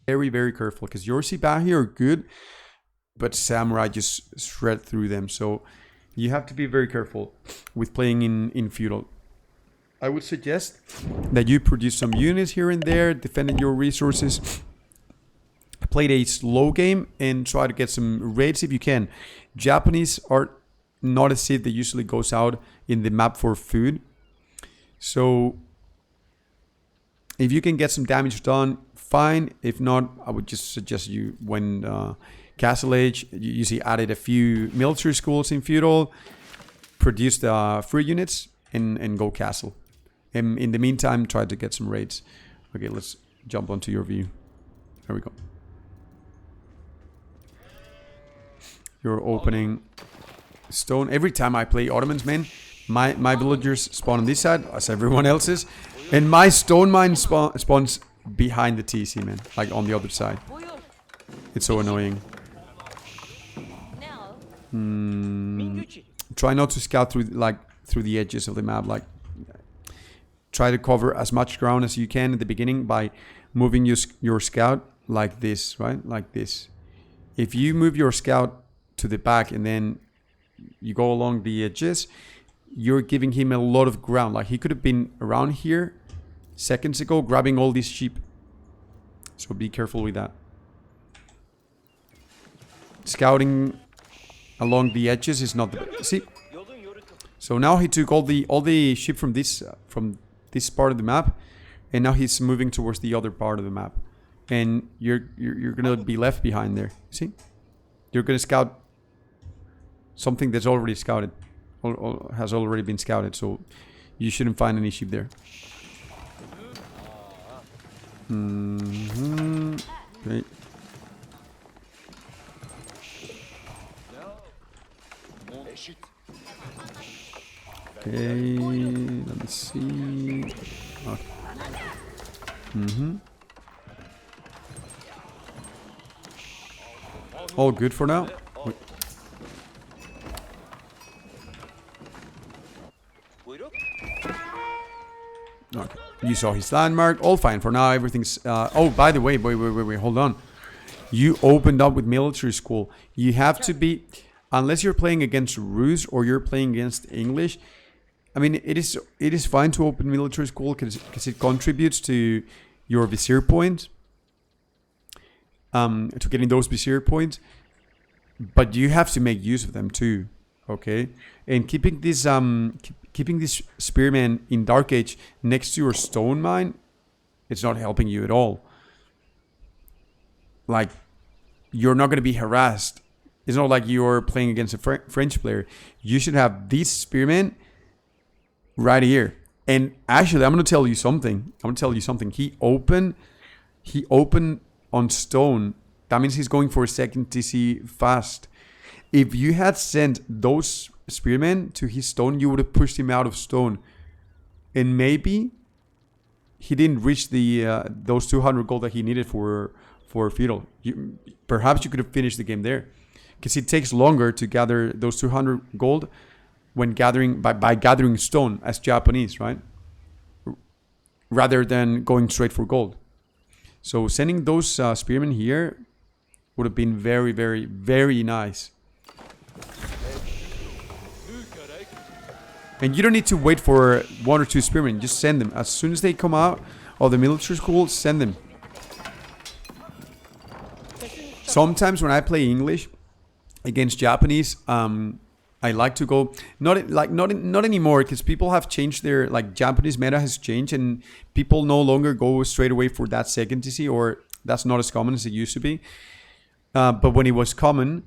very, very careful because your Sipahi are good, but Samurai just shred through them. So you have to be very careful with playing in feudal. I would suggest that you produce some units here and there, defending your resources. Play a slow game and try to get some raids if you can. Japanese are not a seed that usually goes out in the map for food. So if you can get some damage done, fine. If not, I would just suggest you, when Castle Age, you usually added a few military schools in feudal, produce the free units, and go castle. And in the meantime, try to get some raids. Okay, let's jump onto your view. There we go. You're opening stone. Every time I play Ottomans, man, my villagers spawn on this side as everyone else's, and my stone mine spawns behind the TC, man, like on the other side. It's so annoying. Try not to scout through the edges of the map. Like, try to cover as much ground as you can at the beginning by moving your scout like this, right? Like this. If you move your scout to the back and then you go along the edges, you're giving him a lot of ground. Like, he could have been around here seconds ago grabbing all these sheep. So be careful with that. Scouting along the edges is not the best. See? So now he took all the sheep from this part of the map, and now he's moving towards the other part of the map. And you're gonna be left behind there. See? You're gonna scout something that's already scouted, has already been scouted, so you shouldn't find any sheep there. Okay. Okay, let me see. Okay. All good for now. Wait. Okay. You saw his landmark. All fine for now. Everything's... oh, by the way, wait. Hold on. You opened up with military school. You have to be... Unless you're playing against Rus or you're playing against English. I mean, it is fine to open military school because it contributes to your vizier points. To getting those vizier points. But you have to make use of them too. Okay? And keeping this... Keeping this spearman in Dark Age next to your stone mine, it's not helping you at all. Like, you're not going to be harassed. It's not like you're playing against a French player. You should have this spearman right here. And actually, I'm going to tell you something. He opened on stone. That means he's going for a second TC fast. If you had sent those spearmen to his stone, you would have pushed him out of stone, and maybe he didn't reach the those 200 gold that he needed for feudal. Perhaps you could have finished the game there, because it takes longer to gather those 200 gold when gathering by gathering stone as Japanese, right? Rather than going straight for gold. So sending those spearmen here would have been very, very, very nice. And you don't need to wait for 1 or 2 spearmen. Just send them. As soon as they come out of the military school, send them. Sometimes when I play English against Japanese, I like to go... Not anymore, because people have changed their... Like, Japanese meta has changed, and people no longer go straight away for that second TC, or that's not as common as it used to be. But when it was common,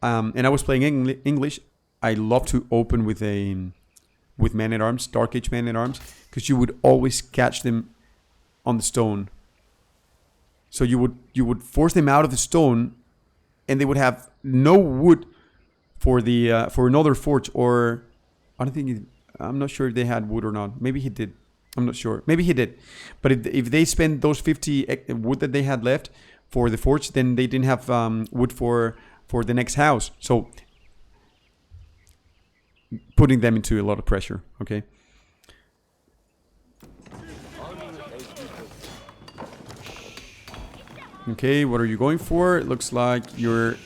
and I was playing English, I love to open with men-at-arms, Dark Age men-at-arms, because you would always catch them on the stone. So you would force them out of the stone, and they would have no wood for another forge, or I'm not sure if they had wood or not. Maybe he did. I'm not sure. Maybe he did. But if they spent those 50 wood that they had left for the forge, then they didn't have wood for the next house. So putting them into a lot of pressure, okay? Okay, what are you going for? It looks like you're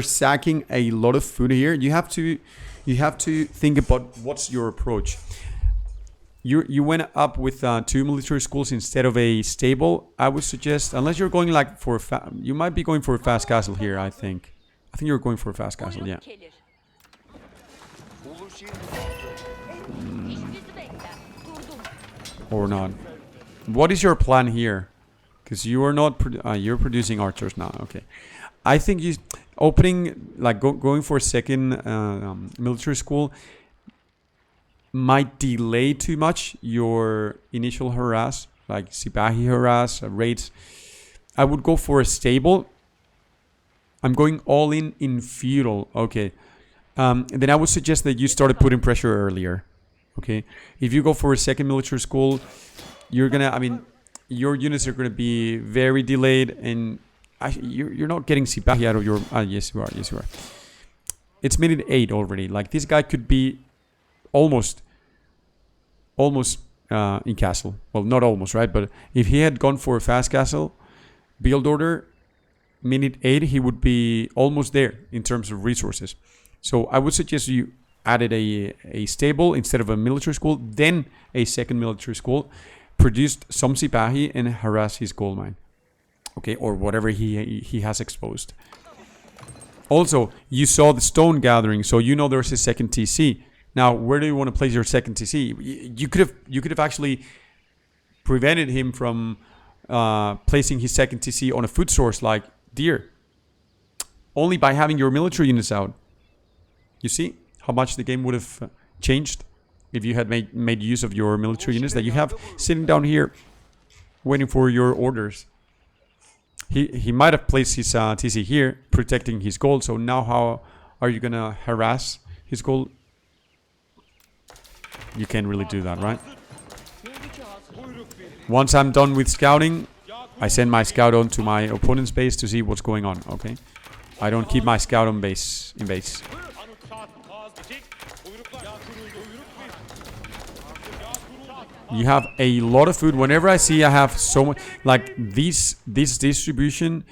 sacking a lot of food here. You have to think about what's your approach. You went up with 2 military schools instead of a stable. I would suggest, unless you're going like for you might be going for a fast castle here. I think you're going for a fast castle. Yeah. Or not. What is your plan here? Because you are not you're producing archers now. Okay. I think you opening like going for a second military school might delay too much your initial harass, like Sipahi harass, raids. I would go for a stable. I'm going all in feudal. Okay. Then I would suggest that you started putting pressure earlier. Okay. If you go for a second military school, you're gonna, I mean, your units are gonna be very delayed, and you're not getting Sipahi out of your. Yes, you are. Yes, you are. It's minute 8 already. Like this guy could be almost in castle. Well, not almost, right? But if he had gone for a fast castle build order, minute 8, he would be almost there in terms of resources. So I would suggest you added a stable instead of a military school, then a second military school, produced some Sipahi and harass his gold mine. Okay, or whatever he has exposed. Also, you saw the stone gathering, so you know there's a second TC. Now, where do you want to place your second TC? You could have actually prevented him from placing his second TC on a food source like deer, only by having your military units out. You see how much the game would have changed if you had made use of your military units that you have sitting down here, waiting for your orders. He might have placed his TC here, protecting his gold. So now how are you gonna harass his gold? You can't really do that, right? Once I'm done with scouting, I send my scout on to my opponent's base to see what's going on, okay? I don't keep my scout on base, in base. You have a lot of food. Whenever I see I have so much, like this distribution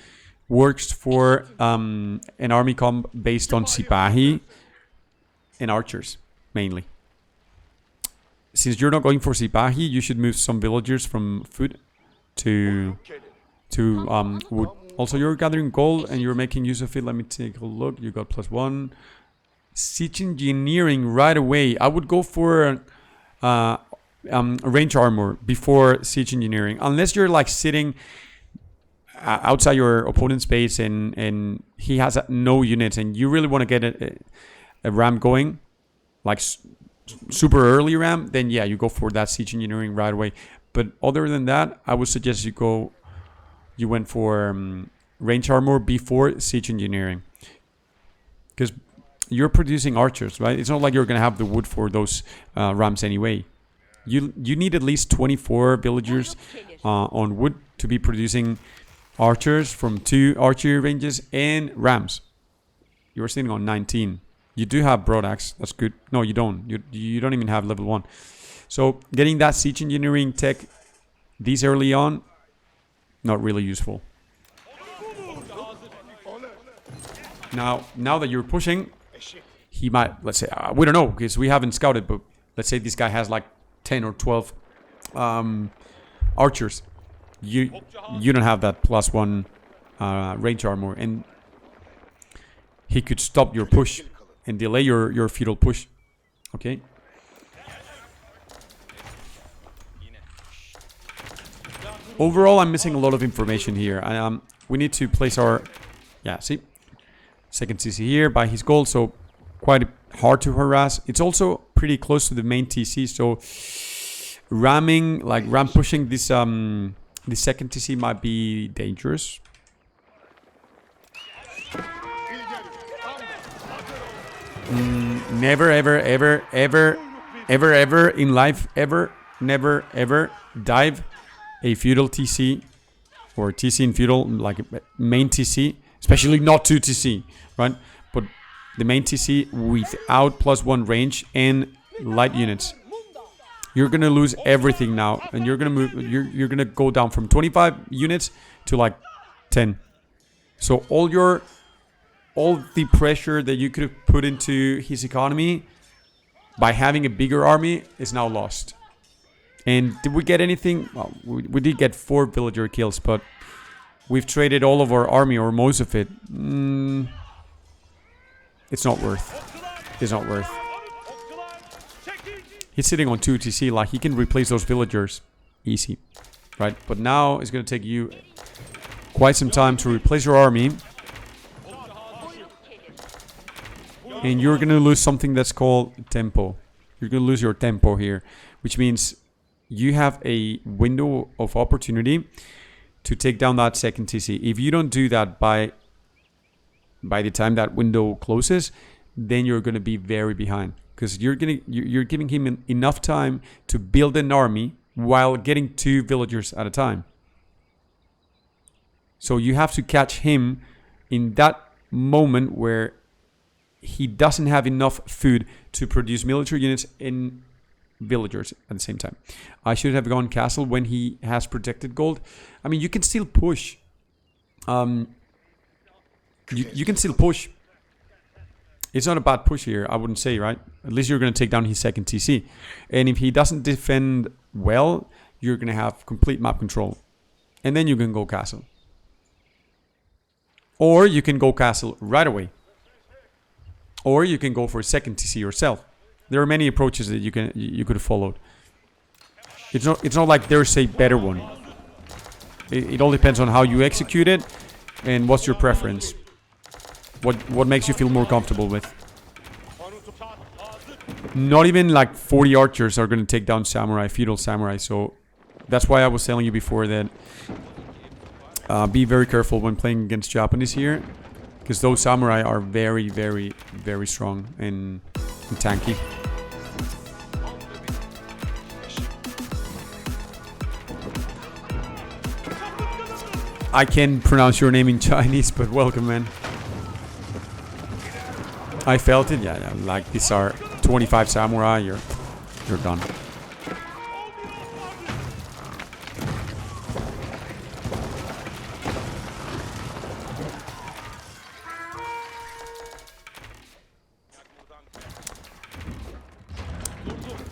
works for an army comp based on Sipahi and archers, mainly. Since you're not going for Sipahi, you should move some villagers from food to wood. Also, you're gathering gold and you're making use of it. Let me take a look. You got +1. Siege engineering right away. I would go for range armor before siege engineering, unless you're like sitting outside your opponent's base and he has no units and you really want to get a ram going, like super early ram, then yeah, you go for that siege engineering right away. But other than that, I would suggest you went for range armor before siege engineering, because you're producing archers, right? It's not like you're gonna have the wood for those rams anyway. You need at least 24 villagers on wood to be producing archers from 2 archery ranges and rams. You're sitting on 19. You do have broad axe. That's good. No, you don't. You don't even have level 1. So getting that siege engineering tech this early on, not really useful. Now that you're pushing, he might, let's say, we don't know because we haven't scouted, but let's say this guy has like 10 or 12 archers. You don't have that +1 range armor, and he could stop your push and delay your feudal push. Okay. Overall, I'm missing a lot of information here. We need to place our, see, second TC here by his gold, so quite hard to harass. It's also pretty close to the main TC, so ramming, like ram pushing this the second TC might be dangerous. Never ever in life, never ever dive a feudal TC or TC in feudal, like main TC, especially not 2 TC, right? But the main TC without +1 range and light units. You're gonna lose everything now, and you're gonna move. You're gonna go down from 25 units to like 10. So all the pressure that you could have put into his economy by having a bigger army is now lost. And did we get anything? Well, we did get 4 villager kills, but we've traded all of our army, or most of it. It's not worth. It's not worth. He's sitting on 2 TC, like he can replace those villagers easy, right? But now it's going to take you quite some time to replace your army. And you're going to lose something that's called tempo. You're going to lose your tempo here, which means you have a window of opportunity to take down that second TC. If you don't do that by the time that window closes, then you're going to be very behind, because you're giving him enough time to build an army while getting 2 villagers at a time. So you have to catch him in that moment where he doesn't have enough food to produce military units and villagers at the same time. I should have gone castle when he has protected gold. I mean, you can still push. You can still push. It's not a bad push here, I wouldn't say, right? At least you're going to take down his second TC. And if he doesn't defend well, you're going to have complete map control. And then you can go castle. Or you can go castle right away. Or you can go for a second TC yourself. There are many approaches that you could have followed. It's not like there's a better one. It all depends on how you execute it and what's your preference. What makes you feel more comfortable with. Not even like 40 archers are going to take down samurai, feudal samurai. So that's why I was telling you before that be very careful when playing against Japanese here, because those samurai are very, very, very strong and tanky. I can pronounce your name in Chinese, but welcome, man. I felt it. Yeah, like these are 25 samurai. You're done.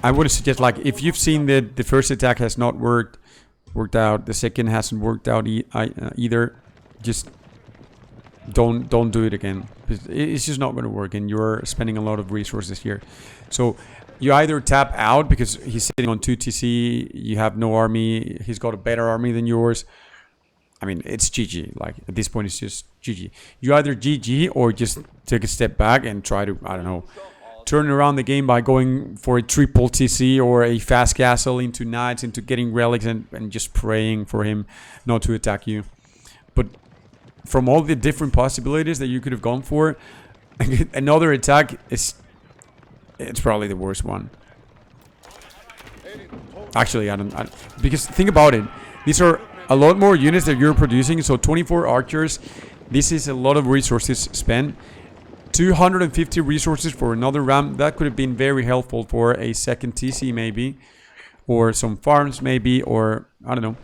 I would suggest, like, if you've seen that the first attack has not worked out, the second hasn't worked out either, just don't do it again. It's just not going to work, and you're spending a lot of resources here. So you either tap out because he's sitting on 2 TC, you have no army, he's got a better army than yours. I mean, it's GG. Like, at this point, it's just GG. You either GG or just take a step back and try to, I don't know, turn around the game by going for a triple TC or a fast castle into knights, into getting relics, and just praying for him not to attack you. But from all the different possibilities that you could have gone for, another attack it's probably the worst one. Actually, I don't because think about it. These are a lot more units that you're producing. So 24 archers. This is a lot of resources spent. 250 resources for another ram. That could have been very helpful for a second TC maybe, or some farms maybe, or I don't know,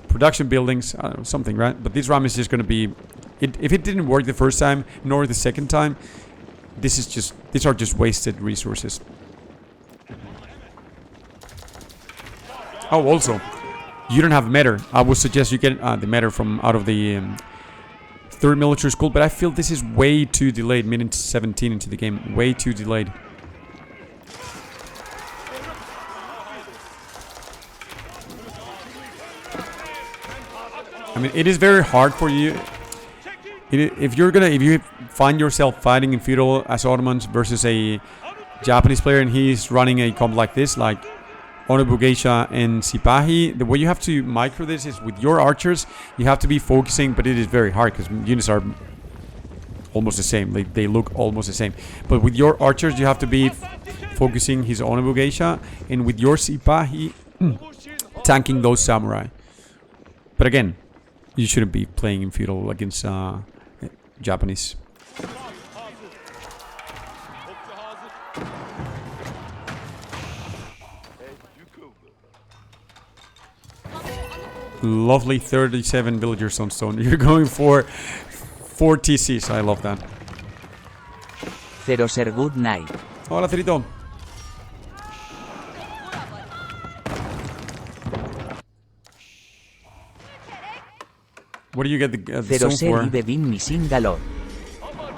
production buildings, I don't know, something, right? But this ram is just going to be, if it didn't work the first time nor the second time, these are just wasted resources. Oh, also, you don't have meter. I would suggest you get the meter from out of the third military school, but I feel this is way too delayed. Minute 17 into the game, way too delayed. I mean, it is very hard for you if you find yourself fighting in feudal as Ottomans versus a Japanese player, and he's running a comp like this, like Honorable Geisha and Sipahi. The way you have to micro this is with your archers, you have to be focusing, but it is very hard because units are almost the same. They look almost the same. But with your archers, you have to be focusing his Honorable Geisha, and with your Sipahi, tanking those samurai. But again, you shouldn't be playing in feudal against Japanese. Lovely 37 villagers on stone. You're going for 4 TCs. I love that. Zero sir, good night. Hola, Cerito. What do you get the Zero stone sir, for? I've been missing a lot.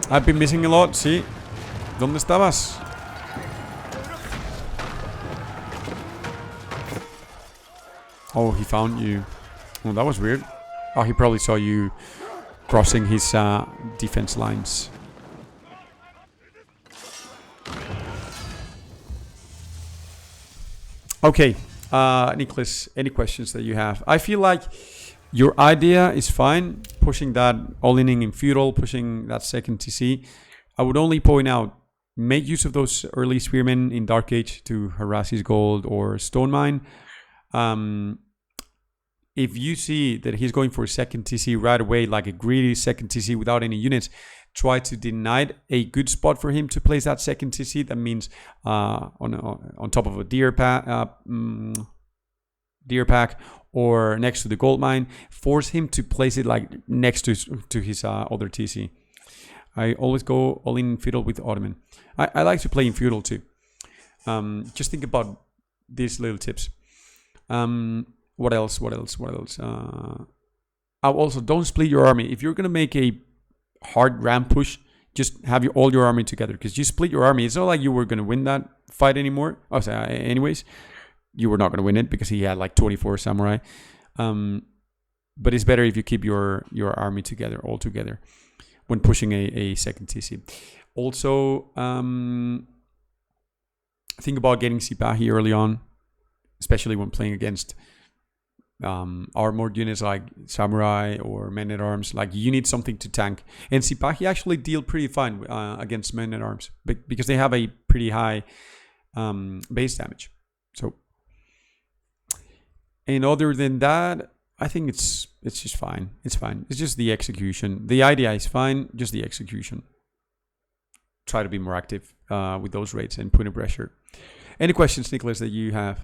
I've been missing a lot, sí. ¿Dónde estabas? Oh, he found you. Oh, that was weird. Oh, he probably saw you crossing his defense lines. Okay, Nicholas, any questions that you have? I feel like your idea is fine, pushing that all-inning in feudal, pushing that second TC. I would only point out, make use of those early spearmen in Dark Age to harass his gold or stone mine. If you see that he's going for a second TC right away, like a greedy second TC without any units, try to deny a good spot for him to place that second TC. That means on top of a deer pack or next to the gold mine. Force him to place it like next to his other TC. I always go all in feudal with Ottoman. I like to play in feudal too. Just think about these little tips. What else? Also, don't split your army. If you're going to make a hard ramp push, just have all your army together. Because you split your army, it's not like you were going to win that fight anymore. Anyways, you were not going to win it because he had like 24 samurai. But it's better if you keep your army together, all together, when pushing a second TC. Also, think about getting Sipahi early on, especially when playing against armored units like samurai or men at arms. Like, you need something to tank, and Sipahi actually deal pretty fine against men at arms because they have a pretty high base damage. So, and other than that, I think it's just fine. It's fine. It's just the execution. The idea is fine, just the execution. Try to be more active with those raids and put in pressure. Any questions, Nicholas, that you have?